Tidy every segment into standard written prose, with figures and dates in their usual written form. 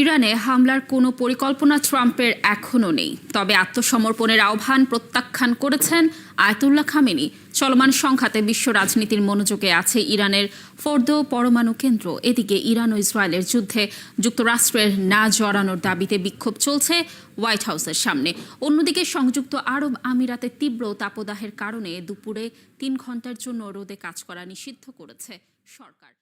ইরানে হামলার কোনো পরিকল্পনা ট্রাম্পের এখনও নেই, তবে আত্মসমর্পণের আহ্বান প্রত্যাখ্যান করেছেন আয়াতুল্লাহ খামেনি। চলমান সংঘাতে বিশ্ব রাজনীতির মনোযোগে আছে ইরানের ফোর্দো পরমাণু কেন্দ্র। এদিকে ইরান ও ইসরায়েলের যুদ্ধে যুক্তরাষ্ট্রের না জড়ানোর দাবিতে বিক্ষোভ চলছে হোয়াইট হাউসের সামনে। অন্যদিকে সংযুক্ত আরব আমিরাতে তীব্র তাপদাহের কারণে দুপুরে 3 ঘন্টার জন্য রোদে কাজ করা নিষিদ্ধ করেছে সরকার।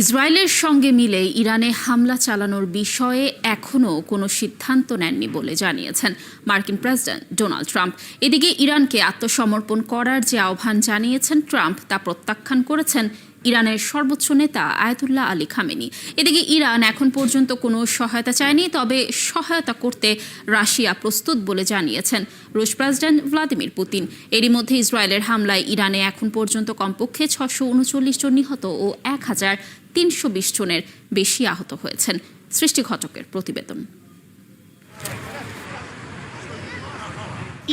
ইসরায়েলের সঙ্গে মিলে ইরানে হামলা চালানোর বিষয়ে এখনও কোনো সিদ্ধান্ত নেননি বলে জানিয়েছেন মার্কিন প্রেসিডেন্ট ডোনাল্ড ট্রাম্প। এদিকে ইরানকে আত্মসমর্পণ করার যে আহ্বান জানিয়েছেন ট্রাম্প, তা প্রত্যাখ্যান করেছেন ইরানের সর্বোচ্চ নেতা আয়াতুল্লাহ আলী খামেনি। এদিকে ইরান এখন পর্যন্ত কোনো সহায়তা চায়নি, তবে সহায়তা করতে রাশিয়া প্রস্তুত বলে জানিয়েছেন রুশ প্রেসিডেন্ট ভ্লাদিমির পুতিন। এরই মধ্যে ইসরায়েলের হামলায় ইরানে এখন পর্যন্ত কমপক্ষে 639 জন নিহত ও 1320 জনের বেশি আহত হয়েছেন। সৃষ্টি ঘটকের প্রতিবেদন।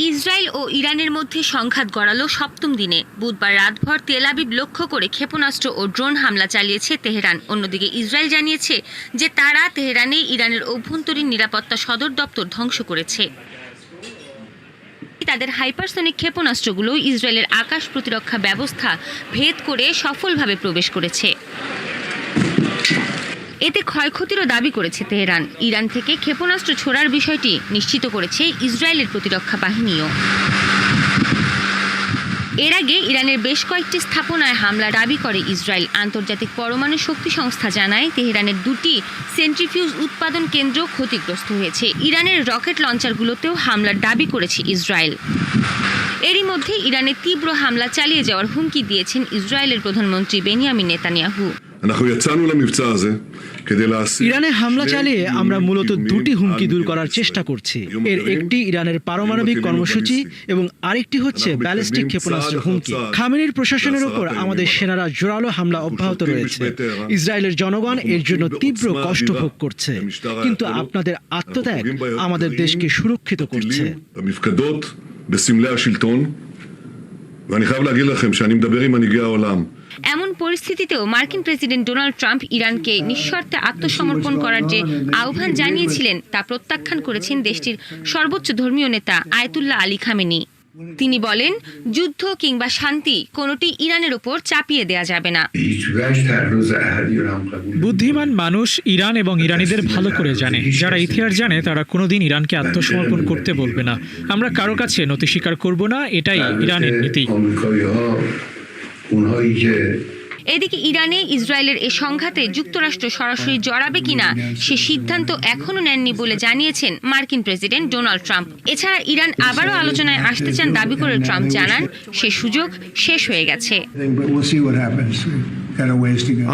ইসরায়েল ও ইরানের মধ্যে সংঘাত গড়ালো সপ্তম দিনে। বুধবার রাতভর তেল আবিব লক্ষ্য করে ক্ষেপণাস্ত্র ও ড্রোন হামলা চালিয়েছে তেহরান। অন্যদিকে ইসরায়েল জানিয়েছে যে তারা তেহরানে ইরানের অভ্যন্তরীণ নিরাপত্তা সদর দপ্তর ধ্বংস করেছে। তাদের হাইপারসনিক ক্ষেপণাস্ত্রগুলো ইসরায়েলের আকাশ প্রতিরক্ষা ব্যবস্থা ভেদ করে সফলভাবে প্রবেশ করেছে। এতে ক্ষয়ক্ষতিরও দাবি করেছে তেহরান। ইরান থেকে ক্ষেপণাস্ত্র ছোড়ার বিষয়টি নিশ্চিত করেছে ইসরায়েলের প্রতিরক্ষা বাহিনীও। এর আগে ইরানের বেশ কয়েকটি স্থাপনায় হামলা দাবি করে ইসরায়েল। আন্তর্জাতিক পরমাণু শক্তি সংস্থা জানায় তেহরানের 2টি সেন্ট্রিফিউজ উৎপাদন কেন্দ্র ক্ষতিগ্রস্ত হয়েছে। ইরানের রকেট লঞ্চারগুলোতেও হামলার দাবি করেছে ইসরায়েল। এরই মধ্যে ইরানে তীব্র হামলা চালিয়ে যাওয়ার হুমকি দিয়েছেন ইসরায়েলের প্রধানমন্ত্রী বেনিয়ামিন নেতানিয়াহু। ইরানে হামলা চালিয়ে আমরা মূলত 2টি হুমকি দূর করার চেষ্টা করছি। এর একটি ইরানের পারমাণবিক কর্মসূচি এবং আরেকটি হচ্ছে ব্যালিস্টিক ক্ষেপণাস্ত্র হুমকি। খামেনির প্রশাসনের উপর আমাদের সেনারা জোরালো হামলা অব্যাহত রয়েছে। ইসরায়েলের জনগণ এর জন্য তীব্র কষ্ট ভোগ করছে, কিন্তু আপনাদের আত্মত্যাগ আমাদের দেশকে সুরক্ষিত করছে। এমন পরিস্থিতিতেও মার্কিন প্রেসিডেন্ট ডোনাল্ড ট্রাম্প ইরানকে নিঃশর্তে আত্মসমর্পণ করার যে আহ্বান জানিয়েছিলেন তা প্রত্যাখ্যান করেছেন দেশটির সর্বোচ্চ ধর্মীয় নেতা আয়াতুল্লাহ আলী খামেনি। তিনি বলেন, যুদ্ধ কিংবা শান্তি কোনোটি ইরানের ওপর চাপিয়ে দেয়া যাবে না। বুদ্ধিমান মানুষ ইরান এবং ইরানিদের ভালো করে জানে। যারা ইতিহাস জানে তারা কোনোদিন ইরানকে আত্মসমর্পণ করতে বলবে না। আমরা কারো কাছে নতি স্বীকার করব না, এটাই ইরানের নীতি। এদিকে ইরানে ইসরায়েলের এ সংঘাতে যুক্তরাষ্ট্র সরাসরি জড়াবে কিনা সে সিদ্ধান্ত এখনো নেননি বলে জানিয়েছেন মার্কিন প্রেসিডেন্ট ডোনাল্ড ট্রাম্প। এছাড়া ইরান আবারও আলোচনায় আসতে চান দাবি করে ট্রাম্প জানান, সে সুযোগ শেষ হয়ে গেছে।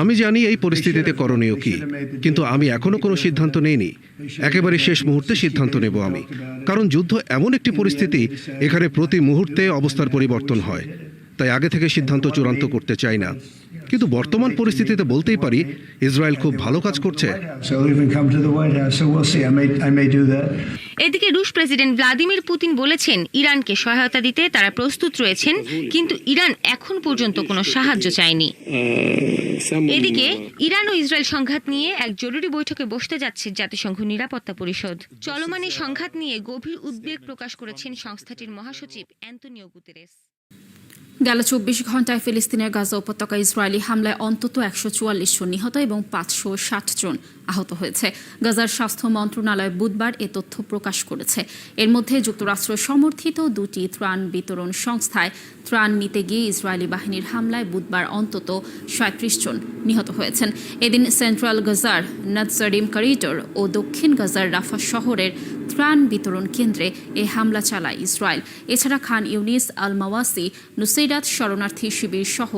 আমি জানি এই পরিস্থিতিতে করণীয় কি, কিন্তু আমি এখনো কোনো সিদ্ধান্ত নেইনি। একেবারে শেষ মুহূর্তে সিদ্ধান্ত নেব আমি, কারণ যুদ্ধ এমন একটি পরিস্থিতি এখানে প্রতি মুহূর্তে অবস্থার পরিবর্তন হয়। তাই আগে থেকে সিদ্ধান্ত চূড়ান্ত করতে চাই না, কিন্তু বর্তমান পরিস্থিতিতে বলতেই পারি ইসরায়েল খুব ভালো কাজ করছে। এদিকে রুশ প্রেসিডেন্ট ভ্লাদিমির পুতিন বলেছেন, ইরানকে সহায়তা দিতে তারা প্রস্তুত রয়েছেন, কিন্তু ইরান এখন পর্যন্ত কোনো সাহায্য চায়নি। এদিকে ইরান ও ইসরায়েল সংঘাত নিয়ে এক জরুরি বৈঠকে বসতে যাচ্ছে জাতিসংঘ নিরাপত্তা পরিষদ। চলমান এই সংঘাত নিয়ে গভীর উদ্বেগ প্রকাশ করেছেন সংস্থাটির মহাসচিব অ্যান্তোনিও গুতেরেস। গেল 24 ঘন্টায় ফিলিস্তিনের গাজা উপত্যকা ইসরায়েলি হামলায় অন্তত 144 জন নিহত এবং 560 জন আহত হয়েছে। গাজার স্বাস্থ্য মন্ত্রণালয় বুধবার এ তথ্য প্রকাশ করেছে। এর মধ্যে যুক্তরাষ্ট্র সমর্থিত 2টি ত্রাণ বিতরণ সংস্থায় ত্রাণ নিতে গিয়ে ইসরায়েলি বাহিনীর হামলায় বুধবার অন্তত 37 জন নিহত হয়েছেন। এদিন সেন্ট্রাল গাজার নাৎসারিম করিডোর ও দক্ষিণ গাজার রাফা শহরের ত্রাণ বিতরণ কেন্দ্রে এ হামলা চালায় ইসরায়েল। এছাড়া খান ইউনিস, আল মাওয়াসি, নুসৈরাত শরণার্থী শিবির সহ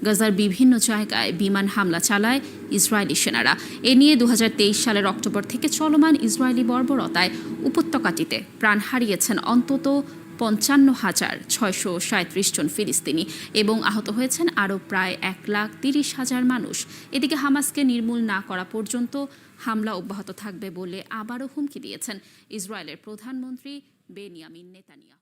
গাজার বিভিন্ন জায়গায় বিমান হামলা চালায় ইসরায়েলি সেনারা। এ নিয়ে 2023 সালের অক্টোবর থেকে চলমান ইসরায়েলি বর্বরতায় উপত্যকাটিতে প্রাণ হারিয়েছেন অন্তত 55,637 জন ফিলিস্তিনি এবং আহত হয়েছেন আরও প্রায় 1,30,000 মানুষ। এদিকে হামাসকে নির্মূল না করা পর্যন্ত হামলা অব্যাহত থাকবে বলে আবারও হুমকি দিয়েছেন ইসরায়েলের প্রধানমন্ত্রী বেনিয়ামিন নেতানিয়াহু।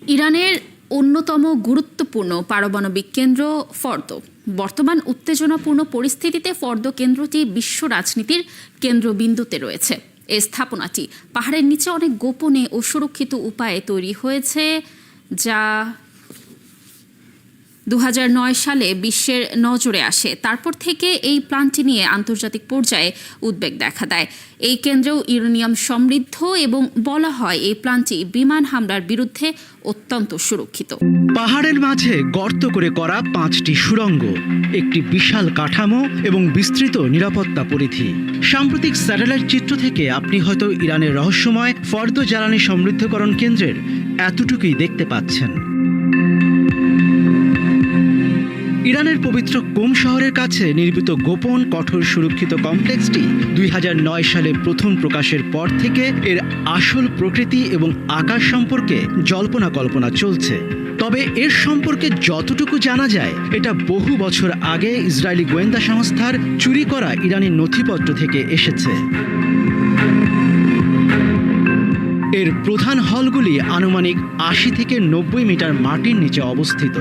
ইরানের অন্যতম গুরুত্বপূর্ণ পারমাণবিক কেন্দ্র ফর্দো। বর্তমান উত্তেজনাপূর্ণ পরিস্থিতিতে ফর্দো কেন্দ্রটি বিশ্ব রাজনীতির কেন্দ্রবিন্দুতে রয়েছে। এই স্থাপনাটি পাহাড়ের নিচে অনেক গোপনে ও সুরক্ষিত উপায়ে তৈরি হয়েছে, যা 2009 সালে বিশ্বের নজরে আসে। তারপর থেকে এই প্ল্যান্টটি নিয়ে আন্তর্জাতিক পর্যায়ে উদ্বেগ দেখা দেয়। এই কেন্দ্রেও ইউরেনিয়াম সমৃদ্ধ এবং বলা হয় এই প্ল্যান্টটি বিমান হামলার বিরুদ্ধে অত্যন্ত সুরক্ষিত। পাহাড়ের মাঝে গর্ত করে করা 5টি সুড়ঙ্গ, একটি বিশাল কাঠামো এবং বিস্তৃত নিরাপত্তা পরিধি। সাম্প্রতিক স্যাটেলাইট চিত্র থেকে আপনি হয়তো ইরানের রহস্যময় ফর্দো জ্বালানি সমৃদ্ধকরণ কেন্দ্রের এতটুকুই দেখতে পাচ্ছেন। ইরানের পবিত্র কোম শহরের কাছে নির্মিত গোপন কঠোর সুরক্ষিত কমপ্লেক্সটি 2009 সালে প্রথম প্রকাশের পর থেকে এর আসল প্রকৃতি এবং আকার সম্পর্কে জল্পনা কল্পনা চলছে। তবে এর সম্পর্কে যতটুকু জানা যায়, এটা বহু বছর আগে ইসরায়েলি গোয়েন্দা সংস্থার চুরি করা ইরানি নথিপত্র থেকে এসেছে। এর প্রধান হলগুলি আনুমানিক 80 থেকে 90 মিটার মাটির নিচে অবস্থিত।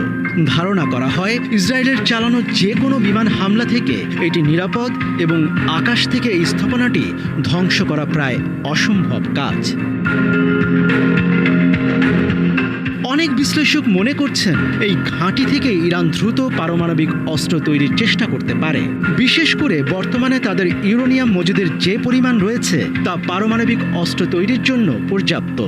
ধারণা করা হয় ইসরায়েলের চালানো যে কোনো বিমান হামলা থেকে এটি নিরাপদ এবং আকাশ থেকে এই স্থাপনাটি ধ্বংস করা প্রায় অসম্ভব কাজ। অনেক বিশ্লেষক মনে করছেন এই ঘাঁটি থেকে ইরান দ্রুত পারমাণবিক অস্ত্র তৈরির চেষ্টা করতে পারে। বিশেষ করে বর্তমানে তাদের ইউরেনিয়াম মজুদের যে পরিমাণ রয়েছে তা পারমাণবিক অস্ত্র তৈরির জন্য পর্যাপ্ত।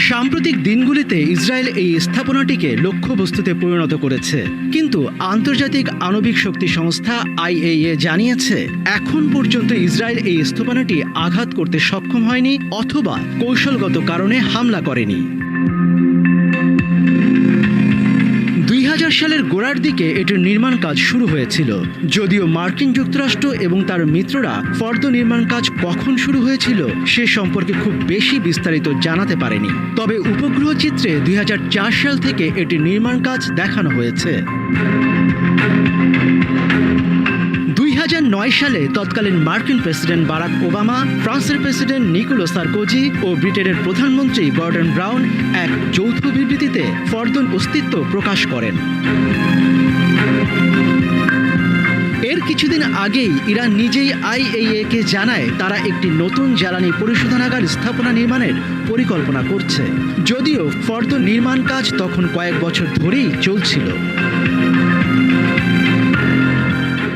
সাম্প্রতিক দিনগুলিতে ইসরায়েল এই স্থাপনাটিকে লক্ষ্যবস্তুতে পরিণত করেছে, কিন্তু আন্তর্জাতিক আণবিক শক্তি সংস্থা IAEA জানিয়েছে এখন পর্যন্ত ইসরায়েল এই স্থাপনাটি আঘাত করতে সক্ষম হয়নি অথবা কৌশলগত কারণে হামলা করেনি। 2000 সালের গোড়ার দিকে এটির নির্মাণ কাজ শুরু হয়েছিল, যদিও মার্কিন যুক্তরাষ্ট্র এবং তার মিত্ররা ফর্দো নির্মাণ কাজ কখন শুরু হয়েছিল সে সম্পর্কে খুব বেশি বিস্তারিত জানাতে পারেনি। তবে উপগ্রহ চিত্রে 2004 সাল থেকে এটির নির্মাণ কাজ দেখানো হয়েছে। 2009 সালে তৎকালীন মার্কিন প্রেসিডেন্ট বারাক ওবামা, ফ্রান্সের প্রেসিডেন্ট নিকোলো সার্কোজি ও ব্রিটেনের প্রধানমন্ত্রী গর্ডন ব্রাউন এক যৌথ বিবৃতিতে ফর্দোর অস্তিত্ব প্রকাশ করেন। এর কিছুদিন আগেই ইরান নিজেই IAEA-কে জানায় তারা একটি নতুন জ্বালানি পরিশোধনাগার স্থাপনা নির্মাণের পরিকল্পনা করছে, যদিও ফর্দো নির্মাণ কাজ তখন কয়েক বছর ধরেই চলছিল।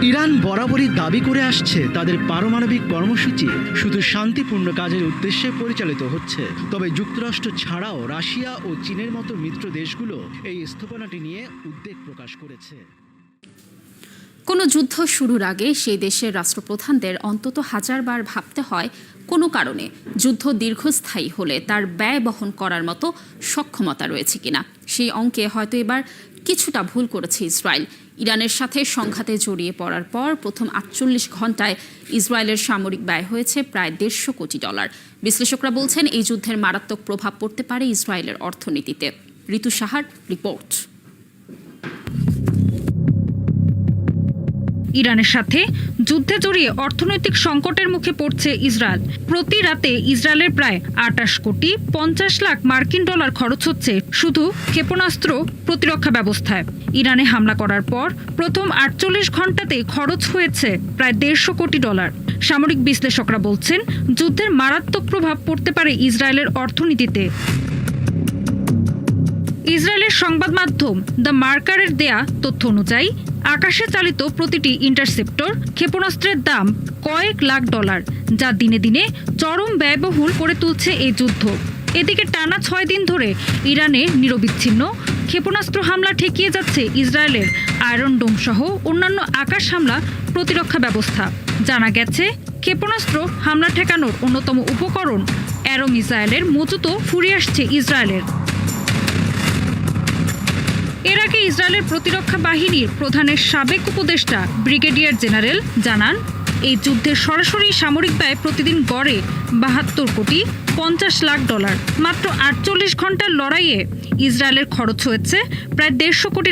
ইরান বরাবরই দাবি করে আসছে তাদের পারমাণবিক কর্মসূচি শুধু শান্তিপূর্ণ কাজের উদ্দেশ্যে পরিচালিত হচ্ছে। তবে যুক্তরাষ্ট্র ছাড়াও রাশিয়া ও চীনের মতো মিত্র দেশগুলো এই স্থাপনাটি নিয়ে উদ্বেগ প্রকাশ করেছে। কোনো যুদ্ধ শুরুর আগে সেই দেশের রাষ্ট্রপ্রধানদের অন্তত 1000 বার ভাবতে হয় কোনো কারণে যুদ্ধ দীর্ঘস্থায়ী হলে তার ব্যয় বহন করার মতো সক্ষমতা রয়েছে কিনা। সেই অঙ্কে হয়তো এবার কিছুটা ভুল করেছে ইসরায়েল। ইরানের সাথে সংঘাতে জড়িয়ে পড়ার পর প্রথম 48 ঘন্টায় ইসরায়েলের সামরিক ব্যয় হয়েছে প্রায় $150 কোটি। বিশ্লেষকরা বলছেন এই যুদ্ধের মারাত্মক প্রভাব পড়তে পারে ইসরায়েলের অর্থনীতিতে। ঋতু সাহার রিপোর্ট। ইরানের সাথে যুদ্ধে জড়িয়ে অর্থনৈতিক সংকটের মুখে পড়ছে ইসরায়েল। প্রতি রাতে ইসরায়েলের প্রায় 28 কোটি 50 লাখ মার্কিন ডলার খরচ হচ্ছে শুধু ক্ষেপণাস্ত্র প্রতিরক্ষা ব্যবস্থায়। ইরানে হামলা করার পর প্রথম 48 ঘন্টাতে খরচ হয়েছে প্রায় $150 কোটি। সামরিক বিশ্লেষকরা বলছেন যুদ্ধের মারাত্মক প্রভাব পড়তে পারে ইসরায়েলের অর্থনীতিতে। ইসরায়েলের সংবাদ মাধ্যম দ্য মার্কারের দেয়া তথ্য অনুযায়ী আকাশে চালিত প্রতিটি ইন্টারসেপ্টর ক্ষেপণাস্ত্রের দাম কয়েক লাখ ডলার, যা দিনে দিনে চরম ব্যয়বহুল করে তুলছে এই যুদ্ধ। এদিকে টানা 6 দিন ধরে ইরানে নিরবিচ্ছিন্ন ক্ষেপণাস্ত্র হামলা ঠেকিয়ে যাচ্ছে ইসরায়েলের আয়রন ডোম সহ অন্যান্য আকাশ হামলা প্রতিরক্ষা ব্যবস্থা। জানা গেছে ক্ষেপণাস্ত্র হামলা ঠেকানোর অন্যতম উপকরণ অ্যারো মিসাইলের মজুতও ফুরিয়ে আসছে ইসরায়েলের। এর আগে ইসরায়েলের প্রতিরক্ষা বাহিনীর প্রধানের সাবেক উপদেষ্টা ব্রিগেডিয়ার জেনারেল জানান এই যুদ্ধের সরাসরি সামরিক ব্যয় প্রতিদিন গড়ে $72 কোটি 50 লাখ। মাত্র 48 ঘন্টার লড়াইয়ে ইসরায়েলের খরচ হয়েছে প্রায় $150 কোটি,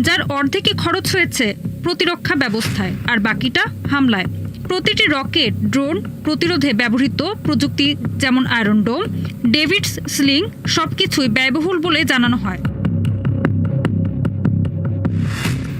যার অর্ধেকই খরচ হয়েছে প্রতিরক্ষা ব্যবস্থায় আর বাকিটা হামলায়। প্রতিটি রকেট, ড্রোন প্রতিরোধে ব্যবহৃত প্রযুক্তি যেমন আয়রন ডোম, ডেভিডস স্লিং সবকিছুই ব্যয়বহুল বলে জানানো হয়।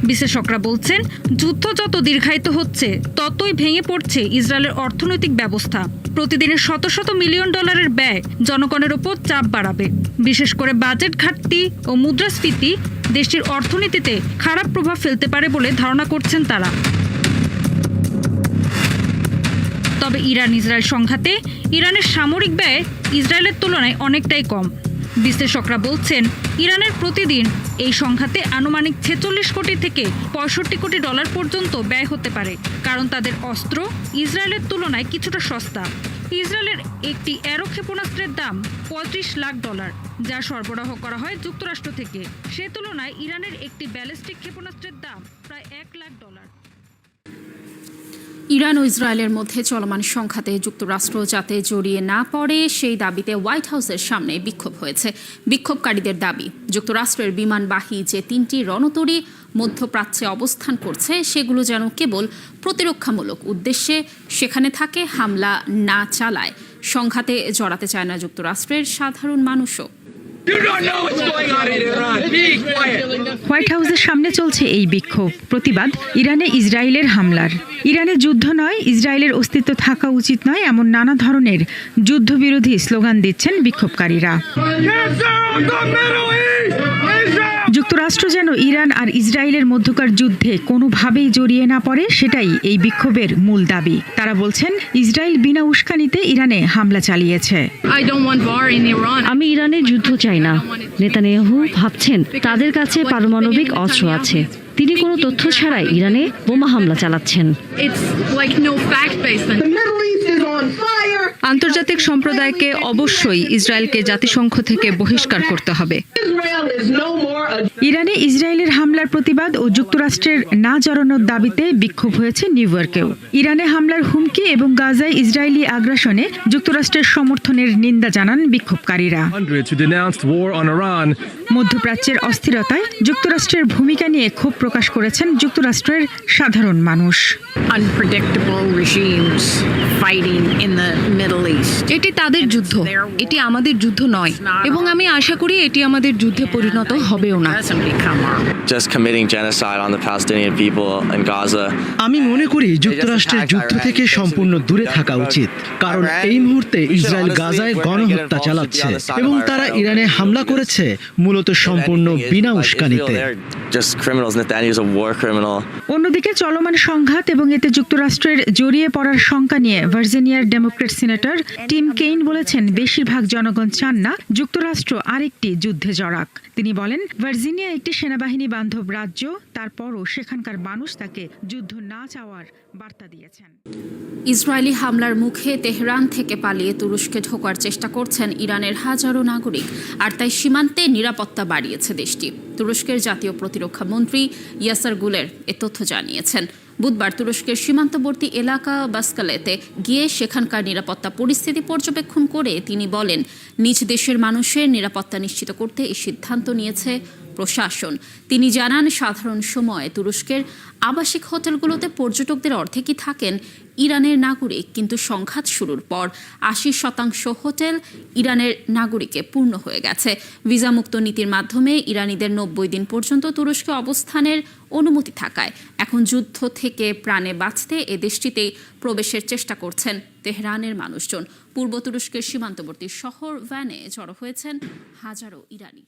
বিশেষজ্ঞরা বলছেন, যুদ্ধ যত দীর্ঘায়িত হচ্ছে ততই ভেঙে পড়ছে ইসরায়েলের অর্থনৈতিক ব্যবস্থা। প্রতিদিনের শত শত মিলিয়ন ডলারের ব্যয় জনগণের ওপর চাপ বাড়াবে। বিশেষ করে বাজেট ঘাটতি ও মুদ্রাস্ফীতি দেশটির অর্থনীতিতে খারাপ প্রভাব ফেলতে পারে বলে ধারণা করছেন তারা। তবে ইরান ইসরায়েল সংঘাতে ইরানের সামরিক ব্যয় ইসরায়েলের তুলনায় অনেকটাই কম। বিশ্লেষকরা বলছেন, ইরানের প্রতিদিন এই সংঘাতে আনুমানিক 46 কোটি থেকে 65 কোটি ডলার পর্যন্ত ব্যয় হতে পারে, কারণ তাদের অস্ত্র ইসরায়েলের তুলনায় কিছুটা সস্তা। ইসরায়েলের একটি অ্যারো ক্ষেপণাস্ত্রের দাম $35 লাখ, যা সরবরাহ করা হয় যুক্তরাষ্ট্র থেকে। সে তুলনায় ইরানের একটি ব্যালিস্টিক ক্ষেপণাস্ত্রের দাম প্রায় $1 লাখ। ইরান ও ইসরায়েলের মধ্যে চলমান সংঘাতে যুক্তরাষ্ট্র যাতে জড়িয়ে না পড়ে সেই দাবিতে হোয়াইট হাউসের সামনে বিক্ষোভ হয়েছে। বিক্ষোভকারীদের দাবি, যুক্তরাষ্ট্রের বিমানবাহী যে 3টি রণতরী মধ্যপ্রাচ্যে অবস্থান করছে সেগুলো যেন কেবল প্রতিরক্ষামূলক উদ্দেশ্যে সেখানে থাকে, হামলা না চালায়। সংঘাতে জড়াতে চায় না যুক্তরাষ্ট্রের সাধারণ মানুষও। হোয়াইট হাউসের সামনে চলছে এই বিক্ষোভ, প্রতিবাদ ইরানে ইসরায়েলের হামলার। ইরানে যুদ্ধ নয়, ইসরায়েলের অস্তিত্ব থাকা উচিত নয়, এমন নানা ধরনের যুদ্ধবিরোধী স্লোগান দিচ্ছেন বিক্ষোভকারীরা। যুক্তরাষ্ট্র যেন ইরান আর ইসরায়েলের মধ্যকার যুদ্ধে কোনোভাবেই জড়িয়ে না পড়ে, সেটাই এই বিক্ষোভের মূল দাবি। তারা বলছেন, ইসরায়েল বিনা উস্কানিতে ইরানে হামলা চালিয়েছে। আমি ইরানের যুদ্ধ চাই না। নেতানিয়াহু ভাবছেন তাদের কাছে পারমাণবিক অস্ত্র আছে। তিনি কোনো তথ্য ছাড়াই ইরানে বোমা হামলা চালাচ্ছেন। আন্তর্জাতিক সম্প্রদায়কে অবশ্যই ইসরায়েলকে জাতিসংঘ থেকে বহিষ্কার করতে হবে। ইরানে ইসরায়েলের হামলার প্রতিবাদ ও যুক্তরাষ্ট্রের না জড়ানোর দাবিতে বিক্ষোভ হয়েছে নিউ ইয়র্কেও। ইরানে হামলার হুমকি এবং গাজায় ইসরায়েলি আগ্রাসনে যুক্তরাষ্ট্রের সমর্থনের নিন্দা জানান বিক্ষোভকারীরা। মধ্যপ্রাচ্যের অস্থিরতায় যুক্তরাষ্ট্রের ভূমিকা নিয়ে ক্ষোভ প্রকাশ করেছেন যুক্তরাষ্ট্রের সাধারণ মানুষ। এটি তাদের যুদ্ধ, এটি আমাদের যুদ্ধ নয়, এবং আমি আশা করি এটি আমাদের যুদ্ধে পরিণত হবেও না। আমি মনে করি যুক্তরাষ্ট্রের যুদ্ধ থেকে সম্পূর্ণ দূরে থাকা উচিত, কারণ এই মুহূর্তে ইসরায়েল গাজায় গণহত্যা চালাচ্ছে এবং তারা ইরানে হামলা করেছে মূলত সম্পূর্ণ বিনা উস্কানিতে। অন্যদিকে চলমান সংঘাত এবং এতে যুক্তরাষ্ট্রের জড়িয়ে পড়ার শঙ্কা নিয়ে ভার্জিনিয়ার ডেমোক্র্যাট সিনেটর টিম কেইন বলেছেন, বেশিরভাগ জনগণ চান না যুক্তরাষ্ট্র আরেকটি যুদ্ধে জড়াক। তিনি বলেন, ভার্জিনিয়া একটি সেনাবাহিনী বান্ধব রাজ্য, তারপরও সেখানকার মানুষ তাকে যুদ্ধ না চাওয়ার বার্তা দিয়েছেন। ইসরায়েলি হামলার মুখে তেহরান থেকে পালিয়ে তুরস্কে ঢোকার চেষ্টা করছেন ইরানের হাজারো নাগরিক, আর তাই সীমান্তে নিরাপত্তা বাড়িয়েছে দেশটি। তুরস্কের জাতীয় প্রতিরক্ষা মন্ত্রী ইয়াসার গুলের এ তথ্য জানিয়েছেন। বুধবার তুরস্কের সীমান্তবর্তী এলাকা বাসকালেতে গিয়ে সেখানকার নিরাপত্তা পরিস্থিতি পর্যবেক্ষণ করে তিনি বলেন, নিজ দেশের মানুষের নিরাপত্তা নিশ্চিত করতে এই সিদ্ধান্ত নিয়েছে প্রশাসন। তিনি জানান, সাধারণ সময়ে তুরস্কের আবাসিক হোটেলগুলোতে পর্যটকদের অর্ধেকই থাকেন ইরানের নাগরিক, কিন্তু সংঘাত শুরুর পর 80% হোটেল ইরানের নাগরিকে পূর্ণ হয়ে গেছে। ভিসামুক্ত নীতির মাধ্যমে ইরানিদের 90 দিন পর্যন্ত তুরস্কে অবস্থানের অনুমতি থাকায় এখন যুদ্ধ থেকে প্রাণে বাঁচতে এ দেশটিতেই প্রবেশের চেষ্টা করছেন তেহরানের মানুষজন। পূর্ব তুরস্কের সীমান্তবর্তী শহর ভ্যানে জড়ো হয়েছেন হাজারো ইরানি।